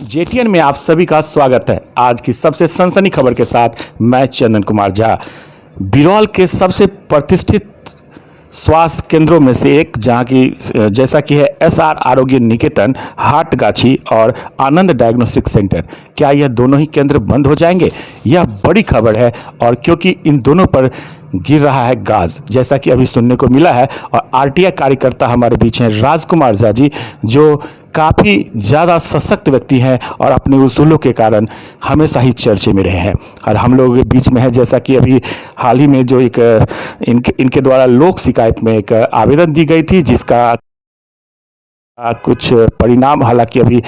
जेटीएन में आप सभी का स्वागत है। आज की सबसे सनसनी खबर के साथ मैं चंदन कुमार झा। बिरौल के सबसे प्रतिष्ठित स्वास्थ्य केंद्रों में से एक जहां की जैसा कि है एसआर आरोग्य निकेतन, हाटगाछी और आनंद डायग्नोस्टिक सेंटर, क्या यह दोनों ही केंद्र बंद हो जाएंगे? यह बड़ी खबर है और क्योंकि इन दोनों पर गिर रहा है गाज, जैसा कि अभी सुनने को मिला है। और आरटीआई कार्यकर्ता हमारे बीच हैं राजकुमार झा जी, जो काफ़ी ज़्यादा सशक्त व्यक्ति हैं और अपने उसूलों के कारण हमेशा ही चर्चे में रहे हैं। और हम लोगों के बीच में है, जैसा कि अभी हाल ही में जो एक इनके द्वारा लोक शिकायत में एक आवेदन दी गई थी, जिसका कुछ परिणाम, हालांकि अभी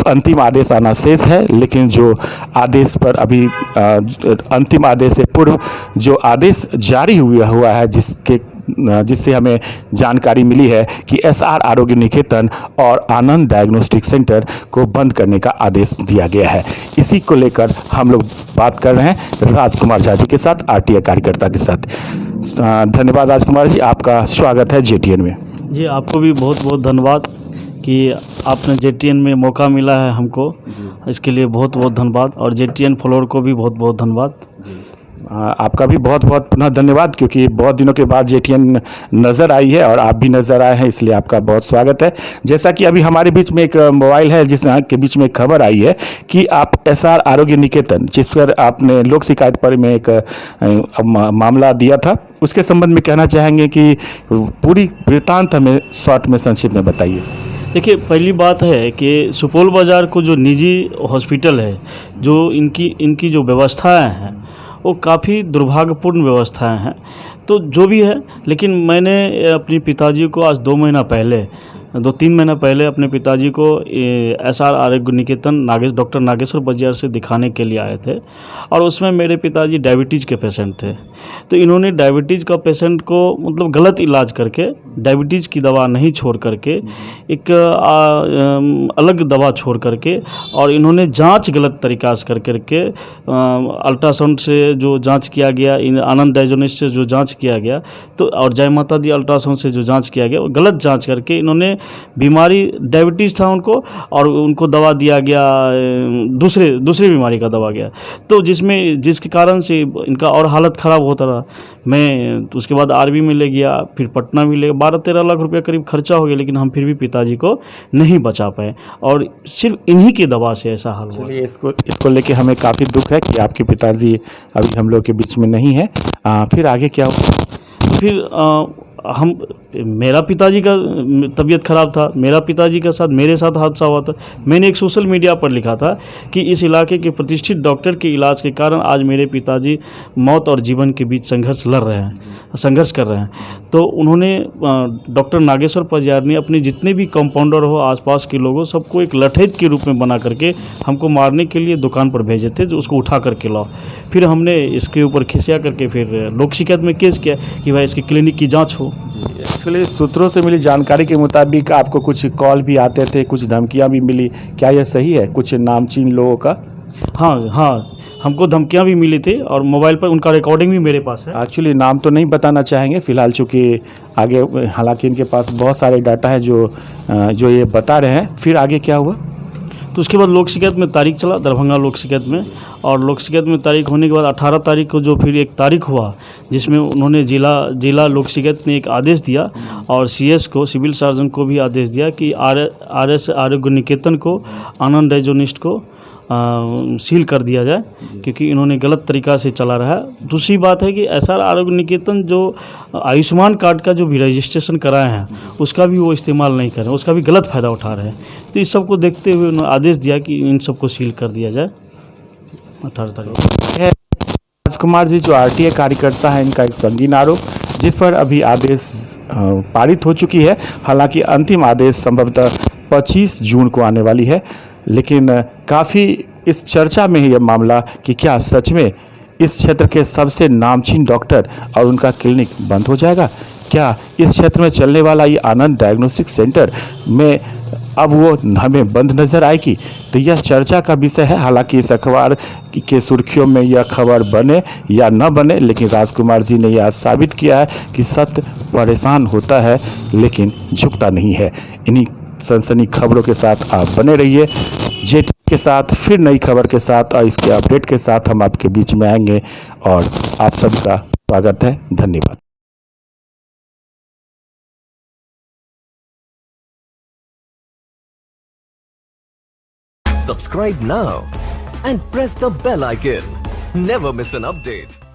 अंतिम आदेश आना शेष है, लेकिन जो आदेश पर अभी अंतिम आदेश से पूर्व जो आदेश जारी हुआ है, जिससे हमें जानकारी मिली है कि एसआर आरोग्य निकेतन और आनंद डायग्नोस्टिक सेंटर को बंद करने का आदेश दिया गया है। इसी को लेकर हम लोग बात कर रहे हैं राजकुमार झा जी के साथ, आरटीआई कार्यकर्ता के साथ। धन्यवाद राजकुमार जी, आपका स्वागत है जेटीएन में। जी, आपको भी बहुत बहुत धन्यवाद कि आपने जेटीएन में मौका मिला है हमको, इसके लिए बहुत बहुत धन्यवाद। और जेटीएन फ्लोर को भी बहुत बहुत धन्यवाद। आपका भी बहुत बहुत पुनः धन्यवाद, क्योंकि बहुत दिनों के बाद जेटीएन नज़र आई है और आप भी नज़र आए हैं, इसलिए आपका बहुत स्वागत है। जैसा कि अभी हमारे बीच में एक मोबाइल है जिसके बीच में खबर आई है कि आप एसआर आरोग्य निकेतन, जिस पर आपने लोक शिकायत पर में एक मामला दिया था, उसके संबंध में कहना चाहेंगे कि पूरी वृत्तांत हमें शॉर्ट में संक्षिप्त में बताइए। देखिए, पहली बात है कि सुपौल बाज़ार को जो निजी हॉस्पिटल है, जो इनकी जो व्यवस्थाएं हैं वो काफ़ी दुर्भाग्यपूर्ण व्यवस्थाएं हैं। तो जो भी है, लेकिन मैंने अपने पिताजी को आज 2-3 महीना पहले अपने पिताजी को एसआर आरोग्य निकेतन डॉक्टर नागेश्वर बाजार से दिखाने के लिए आए थे। और उसमें मेरे पिताजी डायबिटीज़ के पेशेंट थे। तो इन्होंने डायबिटीज़ का पेशेंट को मतलब गलत इलाज करके, डायबिटीज़ की दवा नहीं छोड़ करके एक अलग दवा छोड़ करके, और इन्होंने जांच गलत तरीक़ा से करके अल्ट्रासाउंड से जो जांच किया गया, आनंद डायग्नोस्टिक से जो जांच किया गया, तो और जय माता दी अल्ट्रासाउंड से जो जांच किया गया, गलत जांच करके इन्होंने बीमारी डायबिटीज़ था उनको, और उनको दवा दिया गया दूसरी बीमारी का दवा गया, तो जिसके कारण से इनका और हालत ख़राब होता रहा। मैं उसके बाद आरबी में ले गया, फिर पटना भी ले गया, 12-13 लाख रुपया करीब खर्चा हो गया, लेकिन हम फिर भी पिताजी को नहीं बचा पाए, और सिर्फ इन्हीं की दवा से ऐसा हाल हुआ। इसको लेके हमें काफ़ी दुख है कि आपके पिताजी अभी हम लोग के बीच में नहीं है। फिर आगे क्या हुआ? फिर मेरा पिताजी का तबीयत ख़राब था, मेरा पिताजी के साथ मेरे साथ हादसा हुआ था। मैंने एक सोशल मीडिया पर लिखा था कि इस इलाके के प्रतिष्ठित डॉक्टर के इलाज के कारण आज मेरे पिताजी मौत और जीवन के बीच संघर्ष कर रहे हैं। तो उन्होंने डॉक्टर नागेश्वर बाजार ने अपने जितने भी कंपाउंडर हो, आसपास के लोगों, सबको एक लठैत के रूप में बना करके हमको मारने के लिए दुकान पर भेजे थे, जो उसको उठा करके लाओ। फिर हमने इसके ऊपर खिसिया करके फिर लोक शिकायत में केस किया कि भाई इसकी क्लिनिक की जाँच हो। एक्चुअली सूत्रों से मिली जानकारी के मुताबिक आपको कुछ कॉल भी आते थे, कुछ धमकियां भी मिली, क्या यह सही है? कुछ नामचीन लोगों का? हाँ, हमको धमकियां भी मिली थी और मोबाइल पर उनका रिकॉर्डिंग भी मेरे पास है। एक्चुअली नाम तो नहीं बताना चाहेंगे फिलहाल, चूँकि आगे हालांकि इनके पास बहुत सारे डाटा है जो ये बता रहे हैं। फिर आगे क्या हुआ? तो उसके बाद लोक शिकायत में तारीख चला, दरभंगा लोक शिकायत में, और लोक शिकायत में तारीख होने के बाद 18 तारीख को जो फिर एक तारीख हुआ, जिसमें उन्होंने जिला लोक शिकायत ने एक आदेश दिया, और सीएस को, सिविल सर्जन को भी आदेश दिया कि आरएस आरोग्य निकेतन को, आनंद डायग्नोस्टिक को सील कर दिया जाए, क्योंकि इन्होंने गलत तरीक़ा से चला रहा है। दूसरी बात है कि एसआर आरोग्य निकेतन जो आयुष्मान कार्ड का जो भी रजिस्ट्रेशन कराए हैं, उसका भी वो इस्तेमाल नहीं कर रहे हैं, उसका भी गलत फ़ायदा उठा रहे हैं। तो इस सब को देखते हुए उन्होंने आदेश दिया कि इन सबको सील कर दिया जाए 18 तारीख। राजकुमार जी जो आरटीआई कार्यकर्ता है, इनका एक संगीन आरोप, जिस पर अभी आदेश पारित हो चुकी है। हालांकि अंतिम आदेश संभवतः 25 जून को आने वाली है, लेकिन काफ़ी इस चर्चा में है यह मामला कि क्या सच में इस क्षेत्र के सबसे नामचीन डॉक्टर और उनका क्लिनिक बंद हो जाएगा? क्या इस क्षेत्र में चलने वाला ये आनंद डायग्नोस्टिक सेंटर में अब वो हमें बंद नज़र आएगी? तो यह चर्चा का विषय है। हालांकि इस अखबार के सुर्खियों में यह खबर बने या न बने, लेकिन राजकुमार जी ने यह साबित किया है कि सत्य परेशान होता है लेकिन झुकता नहीं है। इन्हीं सनसनी खबरों के साथ आप बने रहिए। के साथ फिर नई खबर के साथ और इसके अपडेट के साथ हम आपके बीच में आएंगे और आप सभी का स्वागत है। धन्यवाद। Subscribe now and press the bell icon. Never miss an update.